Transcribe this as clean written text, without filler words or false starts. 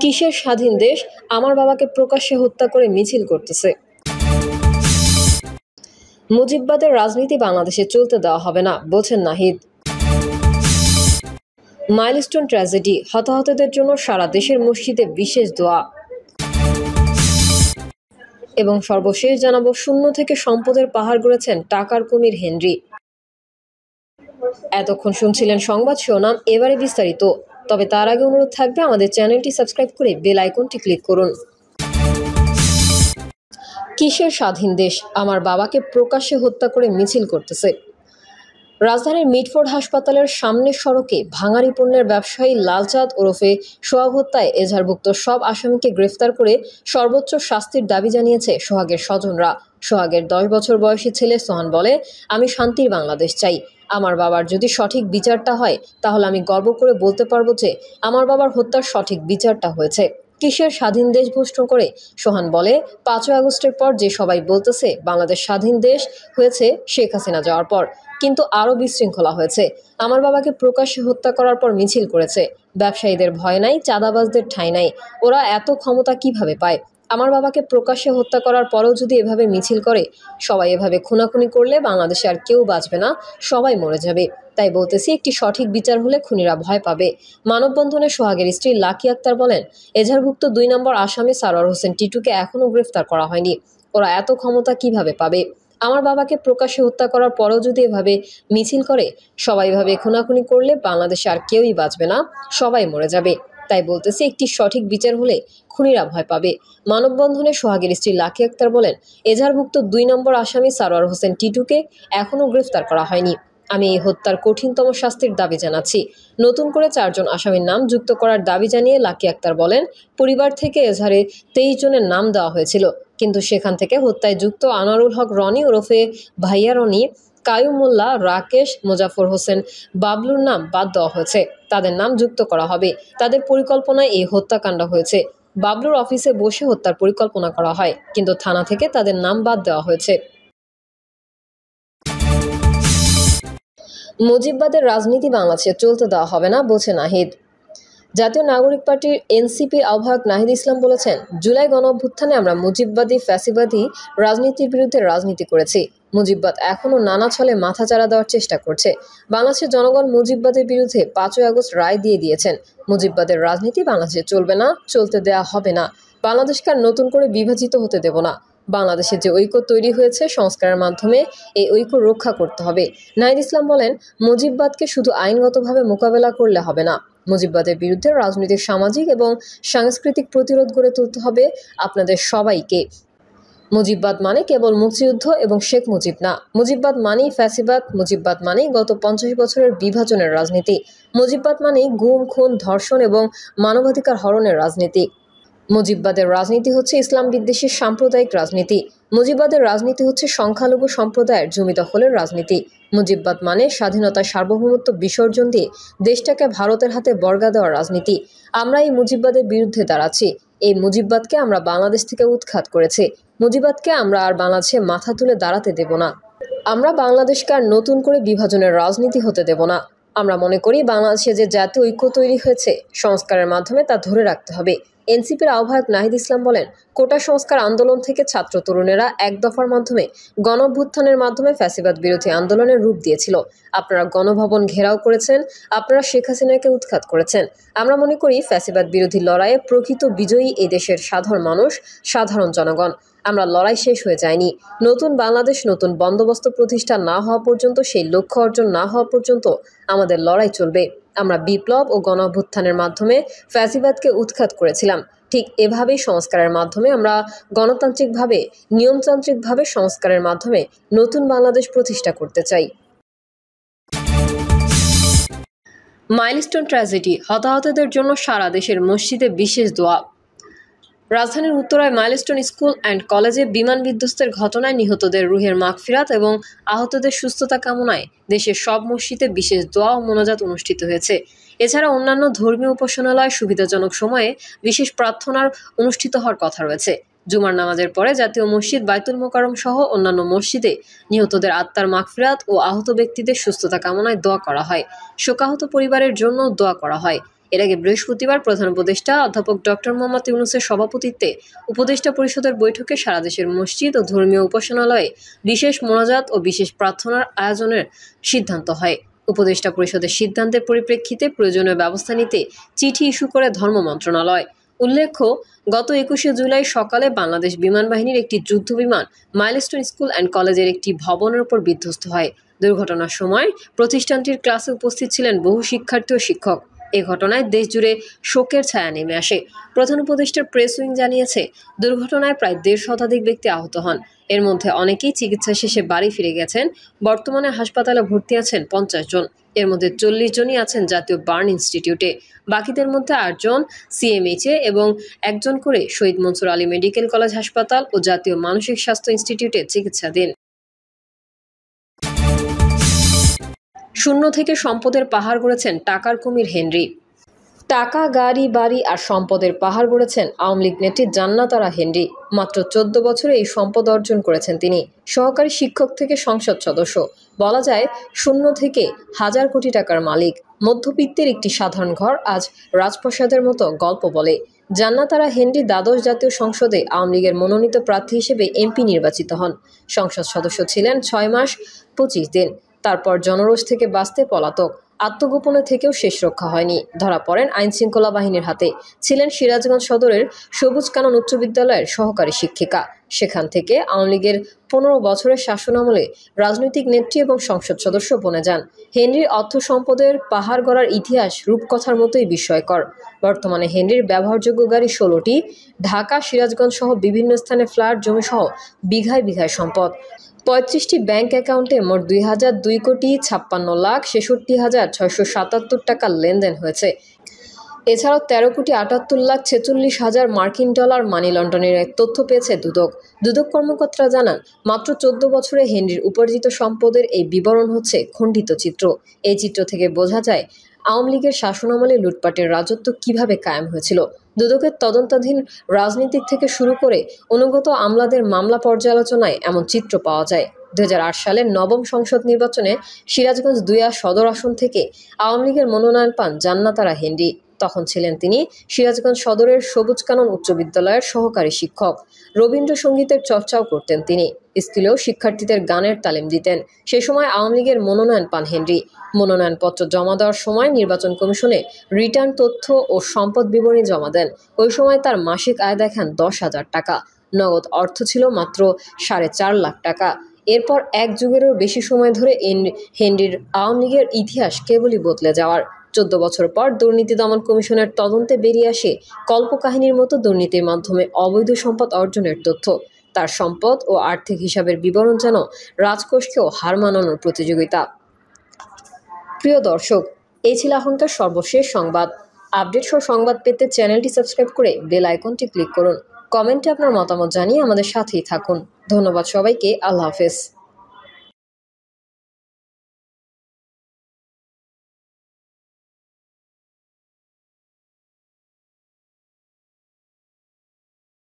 কিসের স্বাধীন দেশ? আমার বাবাকে প্রকাশ্যে হত্যা করে মিছিল করতেছে। মুজিববাদের রাজনীতি বাংলাদেশে চলতে দেওয়া হবে না, বলছেন নাহিদ। মাইলস্টোন ট্র্যাজেডি, হতাহতদের জন্য সারা দেশের মসজিদে বিশেষ দোয়া। এবং সর্বশেষ জানাবো, শূন্য থেকে সম্পদের পাহাড় গড়েছেন টাকার কুমির হেনরি। এতক্ষণ শুনছিলেন সংবাদ শিরোনাম, এবারে বিস্তারিত। তবে তার আগে অনুরোধ থাকবে আমাদের চ্যানেলটি সাবস্ক্রাইব করে বেল আইকনটি ক্লিক করুন। কিসের স্বাধীন দেশ? আমার বাবাকে প্রকাশ্যে হত্যা করে মিছিল করতেছে। রাজধানীর মিটফোর্ড হাসপাতালের সামনের সড়কে ভাঙাড়ি পণ্যের ব্যবসায়ী লালচাঁদ ওরফে সোহাগ হত্যায় এজাহারভুক্ত সব আসামিকে গ্রেফতার করে সর্বোচ্চ শাস্তির দাবি জানিয়েছে সোহাগের স্বজনরা। সোহাগের 10 বছর বয়সী ছেলে সোহান বলে, আমি শান্তির বাংলাদেশ চাই। আমার বাবার যদি সঠিক বিচারটা হয় তাহলে আমি গর্ব করে বলতে পারবো যে আমার বাবার হত্যার সঠিক বিচারটা হয়েছে। কিসের স্বাধীন দেশ ঘোষণা করে সোহান বলে, 5ই আগস্টের পর যে সবাই বলতেছে বাংলাদেশ স্বাধীন দেশ হয়েছে শেখ হাসিনা যাওয়ার পর, কিন্তু আরও বিশৃঙ্খলা হয়েছে। আমার বাবাকে প্রকাশ্যে হত্যা করার পর মিছিল করেছে। ব্যবসায়ীদের ভয় নাই, চাঁদাবাজদের ঠাঁই নাই। ওরা এত ক্ষমতা কিভাবে পায়? আমার বাবাকে প্রকাশ্যে হত্যা করার পরেও যদি এভাবে মিছিল করে, সবাই এভাবে খুনাখুনি করলে বাংলাদেশে আর কেউ বাঁচবে না, সবাই মরে যাবে। তাই বলতেছি, একটি সঠিক বিচার হলে খুনিরা ভয় পাবে। মানববন্ধনে সোহাগের স্ত্রী লাকি আক্তার বলেন, এজাহারভুক্ত 2 নম্বর আসামি সারোয়ার হোসেন টিটুকে এখনও গ্রেফতার করা হয়নি। ওরা এত ক্ষমতা কিভাবে পাবে? আমার বাবাকে প্রকাশ্যে হত্যা করার পরেও যদি এভাবে মিছিল করে, সবাই এভাবে খুনাখুনি করলে বাংলাদেশে আর কেউই বাঁচবে না, সবাই মরে যাবে। তাই বলতেছি, একটি সঠিক বিচার হলে খুনিরা ভয় পাবে। মানববন্ধনে সোহাগের স্ত্রী লাকি আক্তার বলেন, এজাহারভুক্ত 2 নম্বর আসামি সারোয়ার হোসেন টিটুকে এখনও গ্রেফতার করা হয়নি। আমি এই হত্যার কঠিনতম শাস্তির দাবি জানাচ্ছি। নতুন করে 4 জন আসামির নাম যুক্ত করার দাবি জানিয়ে লাকি আক্তার বলেন, পরিবার থেকে এজাহারে 23 জনের নাম দেওয়া হয়েছিল, কিন্তু সেখান থেকে হত্যায় যুক্ত আনোয়ারুল হক রনি ওরফে ভাইয়া রনি, কায়ুম মোল্লা, রাকেশ, মোজাফর হোসেন, বাবলুর নাম বাদ দেওয়া হয়েছে। তাদের নাম যুক্ত করা হবে। তাদের পরিকল্পনায় এই হত্যাকাণ্ড হয়েছে। বাবলুর অফিসে বসে হত্যার পরিকল্পনা করা হয়, কিন্তু থানা থেকে তাদের নাম বাদ দেওয়া হয়েছে। মুজিববাদের রাজনীতি বাংলাদেশে চলতে দেওয়া হবে না, বলছে নাহিদ। জাতীয় নাগরিক পার্টির এনসিপির আহ্বায়ক নাহিদ ইসলাম বলেছেন, জুলাই গণঅভ্যুত্থানে আমরা মুজিববাদী ফ্যাসিবাদী রাজনীতির বিরুদ্ধে রাজনীতি করেছি। মুজিববাদ এখনও নানা ছলে মাথাচাড়া দেওয়ার চেষ্টা করছে। বাংলাদেশের জনগণ মুজিববাদের বিরুদ্ধে 5ই আগস্ট রায় দিয়ে দিয়েছেন। মুজিববাদের রাজনীতি বাংলাদেশে চলবে না, চলতে দেয়া হবে না। বাংলাদেশকে আর নতুন করে বিভাজিত হতে দেব না। বাংলাদেশে যে ঐক্য তৈরি হয়েছে, সংস্কারের মাধ্যমে এই ঐক্য রক্ষা করতে হবে। নাহিদ ইসলাম বলেন, মুজিববাদকে শুধু আইনগতভাবে মোকাবেলা করলে হবে না। মুজিববাদের বিরুদ্ধে রাজনৈতিক, সামাজিক এবং সাংস্কৃতিক প্রতিরোধ গড়ে তুলতে হবে আপনাদের সবাইকে। মুজিববাদ মানে কেবল মুক্তিযুদ্ধ এবং শেখ মুজিব না। মুজিববাদ মানেই ফ্যাসিবাদ। মুজিববাদ মানেই গত 50 বছরের বিভাজনের রাজনীতি। মুজিববাদ মানেই গুম, খুন, ধর্ষণ এবং মানবাধিকার হরণের রাজনীতি। মুজিববাদের রাজনীতি হচ্ছে ইসলাম বিদ্বেষী সাম্প্রদায়িক রাজনীতি। মুজিববাদের রাজনীতি হচ্ছে সংখ্যালঘু সম্প্রদায়ের জমি দখলের রাজনীতি। মুজিববাদ মানে স্বাধীনতার সার্বভৌমত্ব বিসর্জন দিয়ে দেশটাকে ভারতের হাতে বর্গা দেওয়ার রাজনীতি। আমরা এই মুজিববাদের বিরুদ্ধে দাঁড়াচ্ছি। এই মুজিববাদকে আমরা বাংলাদেশ থেকে উৎখাত করেছি। মুজিববাদকে আমরা আর বাংলাদেশে মাথা তুলে দাঁড়াতে দেব না। আমরা বাংলাদেশকে আর নতুন করে বিভাজনের রাজনীতি হতে দেব না। আমরা মনে করি বাংলাদেশে যে জাতীয় ঐক্য তৈরি হয়েছে, সংস্কারের মাধ্যমে তা ধরে রাখতে হবে। এনসিপির আহ্বায়ক নাহিদ ইসলাম বলেন, কোটা সংস্কার আন্দোলন থেকে ছাত্র তরুণেরা এক দফার মাধ্যমে গণঅভ্যুত্থানের মাধ্যমে ফ্যাসিবাদ বিরোধী আন্দোলনের রূপ দিয়েছিল। আপনারা গণভবন ঘেরাও করেছেন, আপনারা শেখ হাসিনাকে উৎখাত করেছেন। আমরা মনে করি ফ্যাসিবাদ বিরোধী লড়াইয়ে প্রকৃত বিজয়ী এই দেশের সাধারণ মানুষ, সাধারণ জনগণ। আমরা লড়াই শেষ হয়ে যায়নি। নতুন বাংলাদেশ, নতুন বন্দোবস্ত প্রতিষ্ঠা না হওয়া পর্যন্ত, সেই লক্ষ্য অর্জন না হওয়া পর্যন্ত আমাদের লড়াই চলবে। আমরা বিপ্লব ও গণঅভ্যুত্থানের মাধ্যমে ফ্যাসিবাদকে উৎখাত করেছিলাম। ঠিক এভাবেই সংস্কারের মাধ্যমে আমরা গণতান্ত্রিকভাবে, নিয়মতান্ত্রিকভাবে সংস্কারের মাধ্যমে নতুন বাংলাদেশ প্রতিষ্ঠা করতে চাই। মাইলস্টোন ট্র্যাজেডি, হতাহতদের জন্য সারা দেশের মসজিদে বিশেষ দোয়া। রাজধানীর উত্তরায় মাইলস্টোন স্কুল অ্যান্ড কলেজে বিমান বিধ্বস্তের ঘটনায় নিহতদের রুহের মাগফিরাত এবং আহতদের সুস্থতা কামনায় দেশের সব মসজিদে বিশেষ দোয়া ও মোনাজাত অনুষ্ঠিত হয়েছে। এছাড়া অন্যান্য ধর্মীয় উপাসনালয় সুবিধাজনক সময়ে বিশেষ প্রার্থনার অনুষ্ঠিত হওয়ার কথা রয়েছে। জুমার নামাজের পরে জাতীয় মসজিদ বায়তুল মোকাররম সহ অন্যান্য মসজিদে নিহতদের আত্মার মাগফিরাত ও আহত ব্যক্তিদের সুস্থতা কামনায় দোয়া করা হয়। শোকাহত পরিবারের জন্য দোয়া করা হয়। এর আগে বৃহস্পতিবার প্রধান উপদেষ্টা অধ্যাপক ডক্টর মোহাম্মদ ইউনূসের সভাপতিত্বে উপদেষ্টা পরিষদের বৈঠকে সারা দেশের মসজিদ ও ধর্মীয় উপাসনালয়ে বিশেষ মোনাজাত ও বিশেষ প্রার্থনার আয়োজনের সিদ্ধান্ত হয়। উপদেষ্টা পরিষদের সিদ্ধান্তের পরিপ্রেক্ষিতে প্রয়োজনীয় ব্যবস্থা নিতে চিঠি ইস্যু করে ধর্ম মন্ত্রণালয়। উল্লেখ্য, গত 21শে জুলাই সকালে বাংলাদেশ বিমান বাহিনীর একটি যুদ্ধ বিমান মাইলস্টোন স্কুল অ্যান্ড কলেজের একটি ভবনের উপর বিধ্বস্ত হয়। দুর্ঘটনার সময় প্রতিষ্ঠানটির ক্লাসে উপস্থিত ছিলেন বহু শিক্ষার্থী ও শিক্ষক। এ ঘটনায় দেশজুড়ে শোকের ছায়া নেমে আসে। প্রধান উপদেষ্টার প্রেস উইং জানিয়েছে, দুর্ঘটনায় প্রায় ১৫০ শতাধিক ব্যক্তি আহত হন। এর মধ্যে অনেকেই চিকিৎসা শেষে বাড়ি ফিরে গেছেন। বর্তমানে হাসপাতালে ভর্তি আছেন ৫০ জন। এর মধ্যে ৪০ জনই আছেন জাতীয় বার্ন ইনস্টিটিউটে। বাকিদের মধ্যে ৮ জন সিএমএইচে এবং ১ জন করে শহীদ মনসুর আলী মেডিকেল কলেজ হাসপাতাল ও জাতীয় মানসিক স্বাস্থ্য ইনস্টিটিউটে চিকিৎসাধীন। শূন্য থেকে সম্পদের পাহাড় গড়েছেন টাকার কুমির হেনরি। টাকা, গাড়ি, বাড়ি আর সম্পদের পাহাড় গড়েছেন আওয়ামী লীগ নেত্রী জান্নাত আরা হেনরি। মাত্র ১৪ বছরে এই সম্পদ অর্জন করেছেন তিনি। সহকারী শিক্ষক থেকে সংসদ সদস্য, বলা যায় শূন্য থেকে হাজার কোটি টাকার মালিক। মধ্যবিত্তের একটি সাধারণ ঘর আজ রাজপ্রাসাদের মতো গল্প বলে। জান্নাত আরা হেনরি দ্বাদশ জাতীয় সংসদে আওয়ামী লীগের মনোনীত প্রার্থী হিসেবে এমপি নির্বাচিত হন। সংসদ সদস্য ছিলেন ৬ মাস ২৫ দিন। তারপর জনরোষ থেকে বাঁচতে পলাতক। আত্মগোপনে থেকেও শেষ রক্ষা হয়নি। ধরা পড়েন আইনশৃঙ্খলা বাহিনীর হাতে। ছিলেন সিরাজগঞ্জ সদরের সবুজ কানন উচ্চ বিদ্যালয়ের সহকারী শিক্ষিকা। সেখান থেকে আওয়ামী লীগের ১৫ বছরের শাসনামলে রাজনৈতিক নেত্রী এবং সংসদ সদস্য বনে যান। হেনরির অর্থ সম্পদের পাহাড় গড়ার ইতিহাস রূপকথার মতোই বিস্ময়কর। বর্তমানে হেনরির ব্যবহারযোগ্য গাড়ি ১৬টি, ঢাকা, সিরাজগঞ্জ সহ বিভিন্ন স্থানে ফ্ল্যাট, জমিসহ বিঘায় বিঘায় সম্পদ। ৩৫টি ব্যাংক অ্যাকাউন্টে মোট ২,২৬,৫৬,৬৭৭ টাকার লেনদেন হয়েছে। এছাড়াও ১৩,৭৮,৪৬,০০০ মার্কিন ডলার মানি লন্ডনের এক তথ্য পেয়েছে দুদক। দুদক কর্মকর্তারা জানান, মাত্র ১৪ বছরে হেনরির উপার্জিত সম্পদের এই বিবরণ হচ্ছে খণ্ডিত চিত্র। এই চিত্র থেকে বোঝা যায় আওয়ামী লীগের শাসনামলে লুটপাটের রাজত্ব কিভাবে কায়েম হয়েছিল। দুদকের তদন্তাধীন রাজনীতিক থেকে শুরু করে অনুগত আমলাদের মামলা পর্যালোচনায় এমন চিত্র পাওয়া যায়। ২০০৮ সালের নবম সংসদ নির্বাচনে সিরাজগঞ্জ ২ সদর আসন থেকে আওয়ামী লীগের মনোনয়ন পান জান্নাত আরা হেনরি। তখন ছিলেন তিনি সিরাজগঞ্জ সদরের সবুজ কানন উচ্চ বিদ্যালয়ের সহকারী শিক্ষক। রবীন্দ্রসঙ্গীতের চর্চাও করতেন তিনি। স্কুলেও শিক্ষার্থীদের গানের তালিম দিতেন। সে সময় আওয়ামী লীগের মনোনয়ন পান হেনরি। মনোনয়নপত্র জমা দেওয়ার সময় নির্বাচন কমিশনে রিটার্ন তথ্য ও সম্পদ বিবরণী জমা দেন। ওই সময় তার মাসিক আয় দেখান ১০,০০০ টাকা। নগদ অর্থ ছিল মাত্র ৪.৫ লাখ টাকা। এরপর এক যুগেরও বেশি সময় ধরে হেনরির আওয়ামী লীগের ইতিহাস কেবলই বদলে যাওয়ার। ১৪ বছর পর দুর্নীতি দমন কমিশনের তদন্তে বেরিয়ে আসে কল্পকাহিনীর মতো দুর্নীতির মাধ্যমে অবৈধ সম্পদ অর্জনের তথ্য। তার সম্পদ ও আর্থিক হিসাবের বিবরণ যেন রাজকোষকেও হার মানানোর প্রতিযোগিতা। প্রিয় দর্শক, এই ছিল এখনকার সর্বশেষ সংবাদ। আপডেট সহ সংবাদ পেতে চ্যানেলটি সাবস্ক্রাইব করে বেল আইকনটি ক্লিক করুন। কমেন্টে আপনার মতামত জানিয়ে আমাদের সাথেই থাকুন। ধন্যবাদ সবাইকে। আল্লাহ হাফেজ।